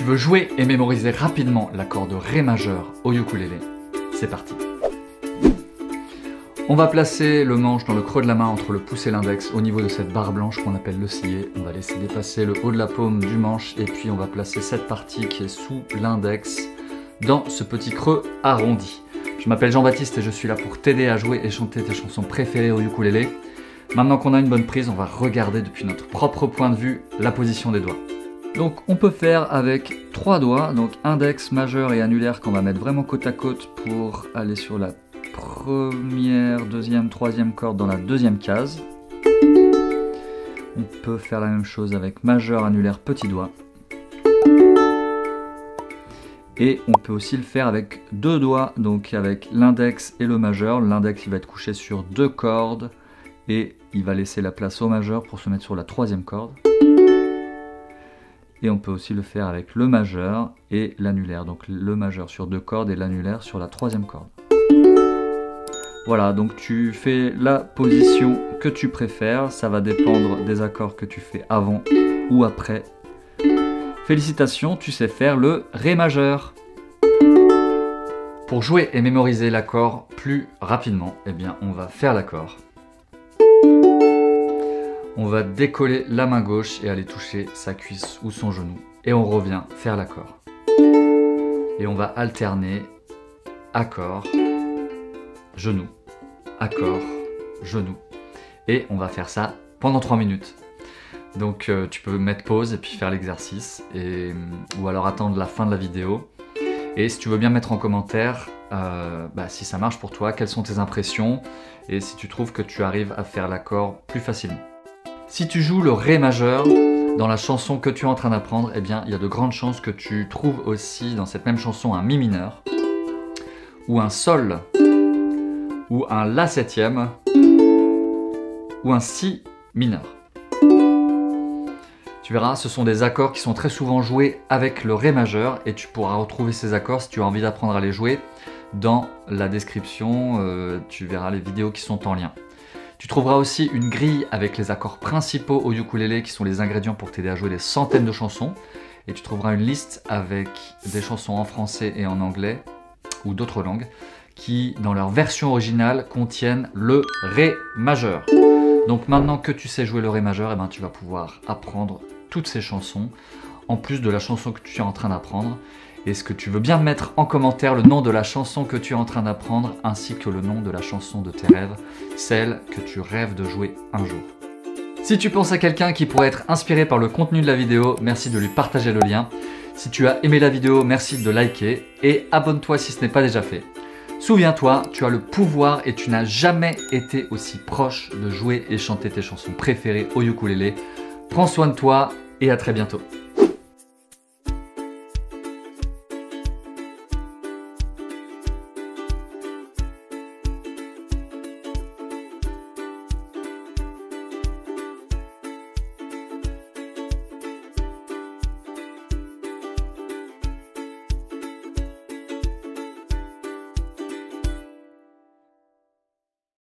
Tu veux jouer et mémoriser rapidement l'accord de Ré majeur au ukulélé? C'est parti. On va placer le manche dans le creux de la main entre le pouce et l'index au niveau de cette barre blanche qu'on appelle l'oscillé. On va laisser dépasser le haut de la paume du manche et puis on va placer cette partie qui est sous l'index dans ce petit creux arrondi. Je m'appelle Jean-Baptiste et je suis là pour t'aider à jouer et chanter tes chansons préférées au ukulélé. Maintenant qu'on a une bonne prise, on va regarder depuis notre propre point de vue la position des doigts. Donc on peut faire avec 3 doigts, donc index, majeur et annulaire qu'on va mettre vraiment côte à côte pour aller sur la première, deuxième, troisième corde dans la deuxième case. On peut faire la même chose avec majeur, annulaire, petit doigt. Et on peut aussi le faire avec 2 doigts, donc avec l'index et le majeur. L'index il va être couché sur 2 cordes et il va laisser la place au majeur pour se mettre sur la troisième corde. Et on peut aussi le faire avec le majeur et l'annulaire. Donc le majeur sur 2 cordes et l'annulaire sur la troisième corde. Voilà, donc tu fais la position que tu préfères. Ça va dépendre des accords que tu fais avant ou après. Félicitations, tu sais faire le Ré majeur. Pour jouer et mémoriser l'accord plus rapidement, eh bien, on va faire l'accord. On va décoller la main gauche et aller toucher sa cuisse ou son genou. Et on revient faire l'accord. Et on va alterner accord, genou, accord, genou. Et on va faire ça pendant 3 minutes. Donc tu peux mettre pause et puis faire l'exercice. Ou alors attendre la fin de la vidéo. Et si tu veux bien mettre en commentaire si ça marche pour toi, quelles sont tes impressions et si tu trouves que tu arrives à faire l'accord plus facilement. Si tu joues le Ré majeur dans la chanson que tu es en train d'apprendre, eh bien, il y a de grandes chances que tu trouves aussi dans cette même chanson un Mi mineur, ou un Sol, ou un La septième, ou un Si mineur. Tu verras, ce sont des accords qui sont très souvent joués avec le Ré majeur et tu pourras retrouver ces accords si tu as envie d'apprendre à les jouer dans la description. Tu verras les vidéos qui sont en lien. Tu trouveras aussi une grille avec les accords principaux au ukulélé qui sont les ingrédients pour t'aider à jouer des centaines de chansons. Et tu trouveras une liste avec des chansons en français et en anglais ou d'autres langues qui, dans leur version originale, contiennent le Ré majeur. Donc maintenant que tu sais jouer le Ré majeur, eh ben, tu vas pouvoir apprendre toutes ces chansons en plus de la chanson que tu es en train d'apprendre. Est-ce que tu veux bien mettre en commentaire le nom de la chanson que tu es en train d'apprendre ainsi que le nom de la chanson de tes rêves, celle que tu rêves de jouer un jour. Si tu penses à quelqu'un qui pourrait être inspiré par le contenu de la vidéo, merci de lui partager le lien. Si tu as aimé la vidéo, merci de liker et abonne-toi si ce n'est pas déjà fait. Souviens-toi, tu as le pouvoir et tu n'as jamais été aussi proche de jouer et chanter tes chansons préférées au ukulélé. Prends soin de toi et à très bientôt.